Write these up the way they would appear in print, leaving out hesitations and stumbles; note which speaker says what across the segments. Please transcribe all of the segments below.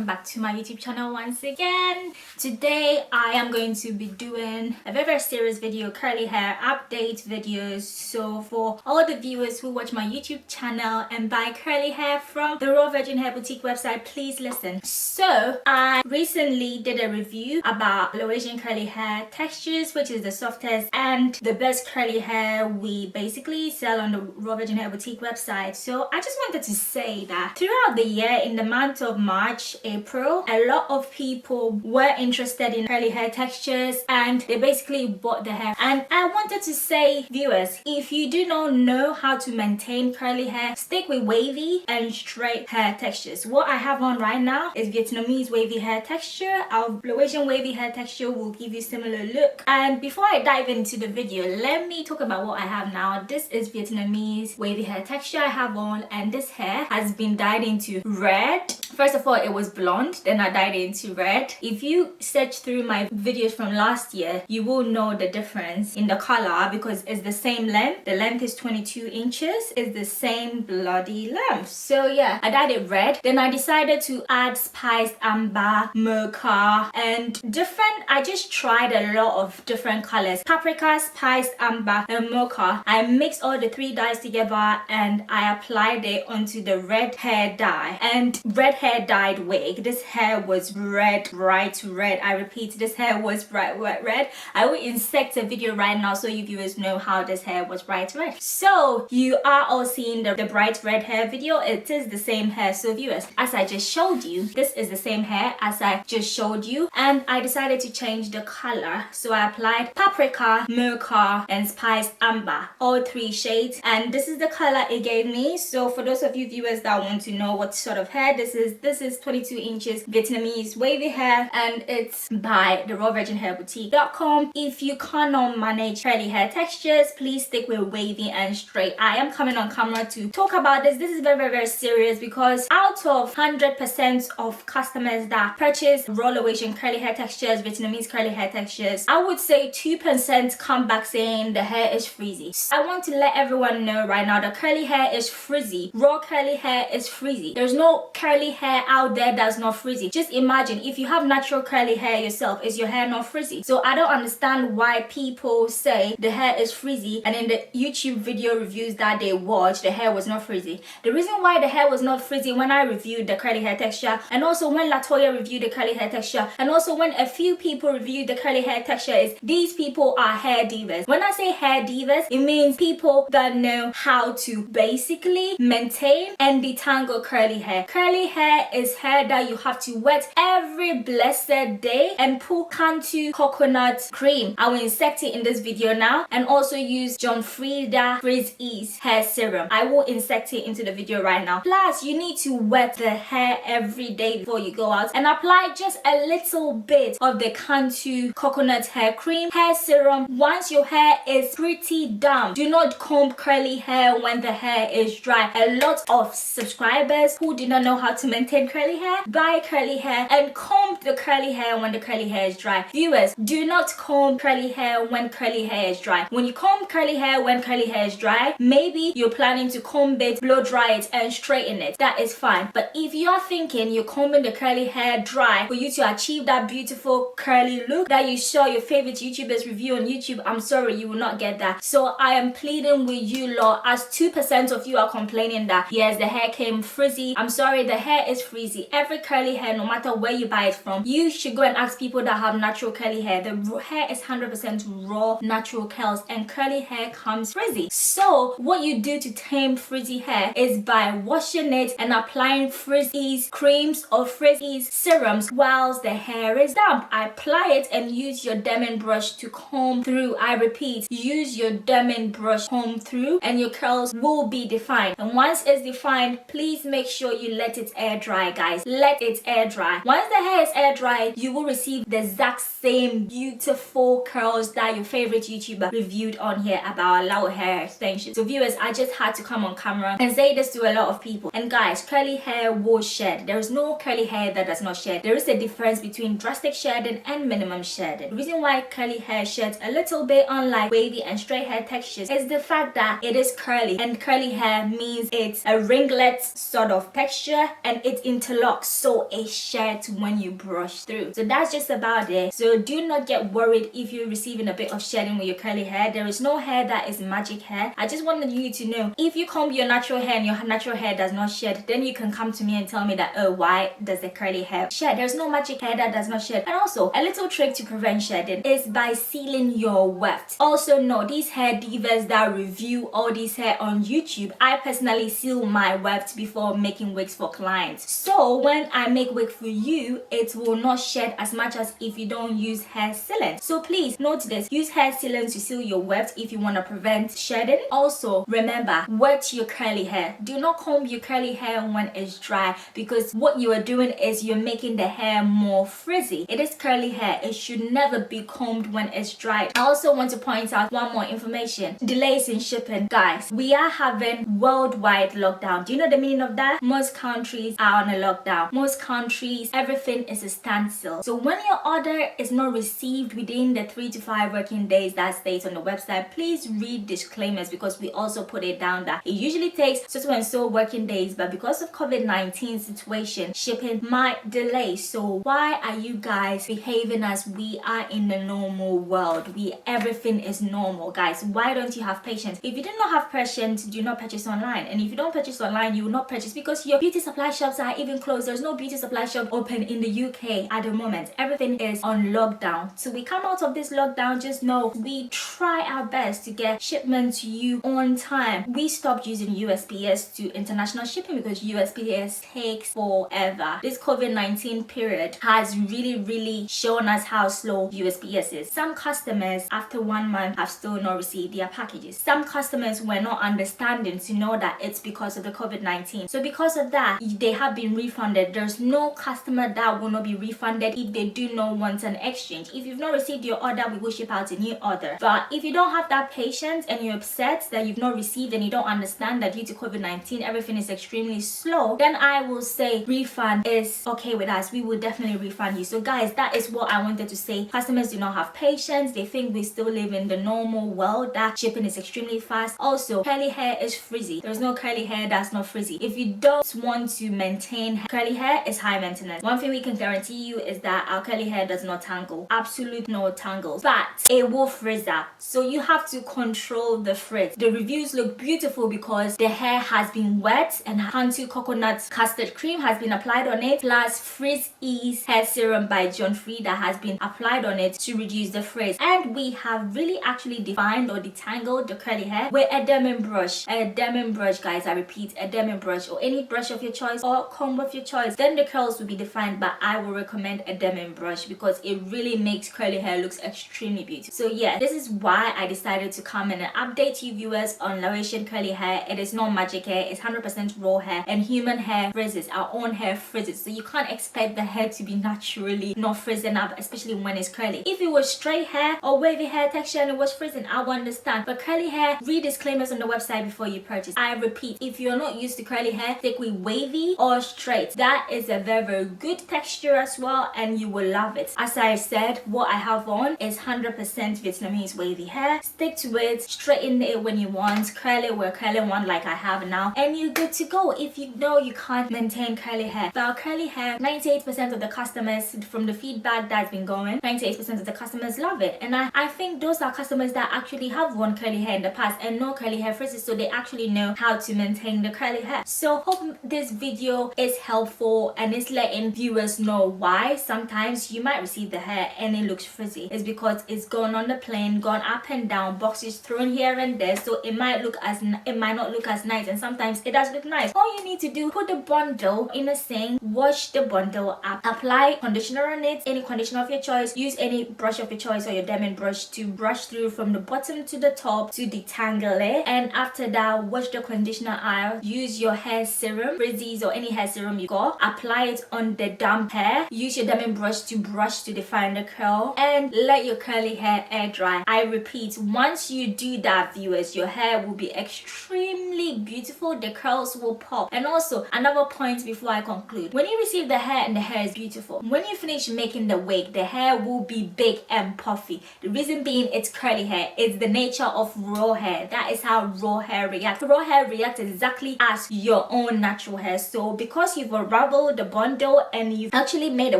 Speaker 1: welcome back to my YouTube channel once again. Today I am going to be doing a very serious video, curly hair update videos. So for all the viewers who watch my YouTube channel and buy curly hair from the Raw Virgin Hair Boutique website, please listen. So I recently did a review about Laotian curly hair textures, which is the softest and the best curly hair we basically sell on the Raw Virgin Hair Boutique website. So I just wanted to say that throughout the year, in the month of March, April, a lot of people were interested in curly hair textures and they basically bought the hair. And I wanted to say, viewers, if you do not know how to maintain curly hair, stick with wavy and straight hair textures. What I have on right now is Vietnamese wavy hair texture. Our Laotian wavy hair texture will give you similar look. And before I dive into the video, let me talk about what I have now. This is Vietnamese wavy hair texture I have on, and this hair has been dyed into red. First of all, it was blonde, then I dyed it into red. If you search through my videos from last year, you will know the difference in the color because it's the same length. The length is 22 inches. It's the same bloody length. So yeah, I dyed it red. Then I decided to add spiced amber, mocha, and different. I just tried a lot of different colors. Paprika, spiced amber, and mocha. I mixed all the three dyes together and I applied it onto the red hair dye. And red hair dyed wig. This hair was red, bright red. I repeat, this hair was bright red. I will insert a video right now so you viewers know how this hair was bright red. So you are all seeing the bright red hair video. It is the same hair. So viewers, as I just showed you, this is the same hair as I just showed you, and I decided to change the color. So I applied paprika, mocha, and spiced amber, all three shades, and this is the color it gave me. So for those of you viewers that want to know what sort of hair this is 22 inches Vietnamese wavy hair, and it's by the rawvirginhairboutique.com. If you cannot manage curly hair textures, please stick with wavy and straight. I am coming on camera to talk about this. This is very serious because out of 100% of customers that purchase raw Laotian curly hair textures, Vietnamese curly hair textures, I would say 2% come back saying the hair is frizzy. So I want to let everyone know right now that curly hair is frizzy. Raw curly hair is frizzy. There's no curly hair out there that's not frizzy. Just imagine if you have natural curly hair yourself, is your hair not frizzy? So I don't understand why people say the hair is frizzy and in the YouTube video reviews that they watch, the hair was not frizzy. The reason why the hair was not frizzy when I reviewed the curly hair texture, and also when Latoya reviewed the curly hair texture, and also when a few people reviewed the curly hair texture, is these people are hair divas. When I say hair divas, it means people that know how to basically maintain and detangle curly hair. Curly hair is hair that you have to wet every blessed day and put Cantu coconut cream. I will insert it in this video now, and also use John Frieda Frizzy's hair serum. I will insert it into the video right now. Plus, you need to wet the hair every day before you go out and apply just a little bit of the Cantu coconut hair cream, hair serum. Once your hair is pretty damp, do not comb curly hair when the hair is dry. A lot of subscribers who do not know how to maintain curly hair buy curly hair and comb the curly hair when the curly hair is dry. Viewers, do not comb curly hair when curly hair is dry. When you comb curly hair when curly hair is dry, maybe you're planning to comb it, blow dry it, and straighten it. That is fine. But if you are thinking you're combing the curly hair dry for you to achieve that beautiful curly look that you saw your favorite YouTubers review on YouTube, I'm sorry, you will not get that. So I am pleading with you lot, as 2% of you are complaining that yes, the hair came frizzy. I'm sorry, the hair is frizzy. Every curly hair, no matter where you buy it from, you should go and ask people that have natural curly hair. The hair is 100% raw natural curls, and curly hair comes frizzy. So what you do to tame frizzy hair is by washing it and applying frizzy's creams or frizzy's serums whilst the hair is damp. Apply it and use your Denim brush to comb through. I repeat, use your Denim brush, comb through, and your curls will be defined. And once it's defined, please make sure you let it air dry, guys. Let it air dry. Once the hair is air dry, you will receive the exact same beautiful curls that your favorite YouTuber reviewed on here about Lao hair extensions. So viewers, I just had to come on camera and say this to a lot of people. And guys, curly hair will shed. There is no curly hair that does not shed. There is a difference between drastic shedding and minimum shedding. The reason why curly hair sheds a little bit unlike wavy and straight hair textures is the fact that it is curly, and curly hair means it's a ringlet sort of texture, and it interlocks, so it sheds when you brush through. So that's just about it. So do not get worried if you're receiving a bit of shedding with your curly hair. There is no hair that is magic hair. I just wanted you to know, if you comb your natural hair and your natural hair does not shed, then you can come to me and tell me that, oh, why does the curly hair shed? There's no magic hair that does not shed. And also, a little trick to prevent shedding is by sealing your weft. Also, no, these hair divas that review all these hair on YouTube, I personally seal my weft before making wigs for clients. So when I make wig for you, it will not shed as much as if you don't use hair sealant. So please note this, use hair sealant to seal your weft if you want to prevent shedding. Also, remember, wet your curly hair. Do not comb your curly hair when it's dry, because what you are doing is you're making the hair more frizzy. It is curly hair. It should never be combed when it's dry. I also want to point out one more information. Delays in shipping. Guys, we are having worldwide lockdown. Do you know the meaning of that? Most countries are on a lockdown. Most countries, everything is a standstill. So when your order is not received within the 3 to 5 working days that states on the website, please read disclaimers, because we also put it down that it usually takes so and so working days, but because of COVID-19 situation, shipping might delay. So why are you guys behaving as we are in the normal world? Everything is normal, guys. Why don't you have patience? If you do not have patience, do not purchase online. And if you don't purchase online, you will not purchase because your beauty supply shops are even closed. There's no beauty supply shop open in the UK at the moment. Everything is on lockdown. So we come out of this lockdown, just know we try our best to get shipment to you on time. We stopped using USPS to international shipping because USPS takes forever. This COVID-19 period has really shown us how slow USPS is. Some customers after 1 month have still not received their packages. Some customers were not understanding to know that it's because of the COVID-19. So because of that, they have been refunded. There's no customer that will not be refunded if they do not want an exchange. If you've not received your order, we will ship out a new order. But if you don't have that patience and you're upset that you've not received and you don't understand that due to COVID-19 everything is extremely slow, then I will say refund is okay with us. We will definitely refund you. So guys, that is what I wanted to say. Customers do not have patience. They think we still live in the normal world, that shipping is extremely fast. Also, curly hair is frizzy. There's no curly hair that's not frizzy. If you don't want to maintain curly hair, it's high maintenance. One thing we can guarantee you is that our curly hair does not tangle. Absolute no tangles. But it will frizz up. So you have to control the frizz. The reviews look beautiful because the hair has been wet and Hantu coconut custard cream has been applied on it, plus Frizz Ease hair serum by John Free that has been applied on it to reduce the frizz. And we have really actually defined or detangled the curly hair with a Denim brush. A Denim brush, guys, I repeat, a Denim brush, or any brush of your choice or comb of your choice. Then the curls will be defined, but I will recommend a Denim brush because it really makes curly hair looks extremely beautiful. So yeah, this is why I decided to come in and update you viewers on Laotian curly hair. It is not magic hair, it's 100% raw hair, and human hair frizzes, our own hair frizzes. So you can't expect the hair to be naturally not frizzing up, especially when it's curly. If it was straight hair or wavy hair texture and it was frizzing, I would understand. But curly hair, read disclaimers on the website before you purchase. I repeat, if you're not used to curly hair, stick with wavy or straight. That is a very good texture as well, and you will love it. As I said, what I have on is 100% Vietnamese wavy hair. Stick to it, straighten it when you want, curl it where curly one like I have now, and you're good to go if you know you can't maintain curly hair. But curly hair, 98% of the customers, from the feedback that's been going, 98% of the customers love it. And I think those are customers that actually have worn curly hair in the past and know curly hair frizzes, so they actually know how to maintain the curly hair. So hope this video is helpful and it's letting viewers know why sometimes you might receive the hair and it looks frizzy. It's because it's gone on the plane, gone up and down, boxes thrown here and there, so it might not look as nice, and sometimes it does look nice. All you need to do, put the bundle in a sink, wash the bundle up, apply conditioner on it, any conditioner of your choice, use any brush of your choice or your Denim brush to brush through from the bottom to the top to detangle it. And after that, wash the conditioner out, use your hair serum, frizzies or any hair serum you got, apply it on the damp hair, use your Denim brush to brush to define the curl, and let your curly hair air dry. I repeat, once you do that, viewers, your hair will be extremely beautiful, the curls will pop. And also another point before I conclude, when you receive the hair and the hair is beautiful, when you finish making the wig, the hair will be big and puffy. The reason being, it's curly hair. It's the nature of raw hair. That is how raw hair reacts. Raw hair reacts exactly as your own natural hair. So because you've unraveled the bundle and you've actually made a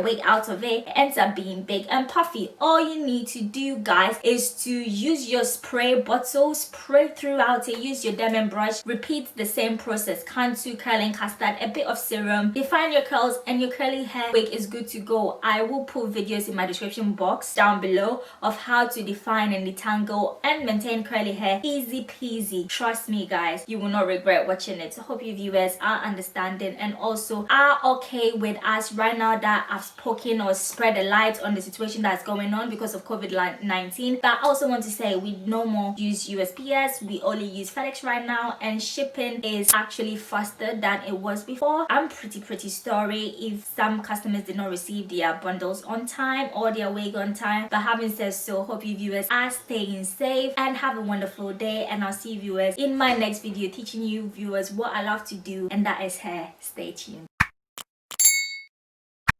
Speaker 1: wig out of it, it ends up being big and puffy. All you need to do, guys, is to use your spray bottle, spray throughout it, use your Denim brush, repeat the same process: contour, curling, custard, a bit of serum, define your curls, and your curly hair wig is good to go. I will put videos in my description box down below of how to define and detangle and maintain curly hair. Easy peasy. Trust me, guys, you will not regret watching it. So hope you viewers are understanding and also are okay with us right now that I've spoken or spread a light on the situation that's going on because of COVID-19. But I also want to say we no more use USPS, we only use FedEx right now, and shipping is actually faster than it was before. I'm pretty sorry if some customers did not receive their bundles on time or their wig on time, but having said so, hope you viewers are staying safe and have a wonderful day, and I'll see you viewers in my next video teaching you viewers what I love to do, and that is hair. Stay tuned.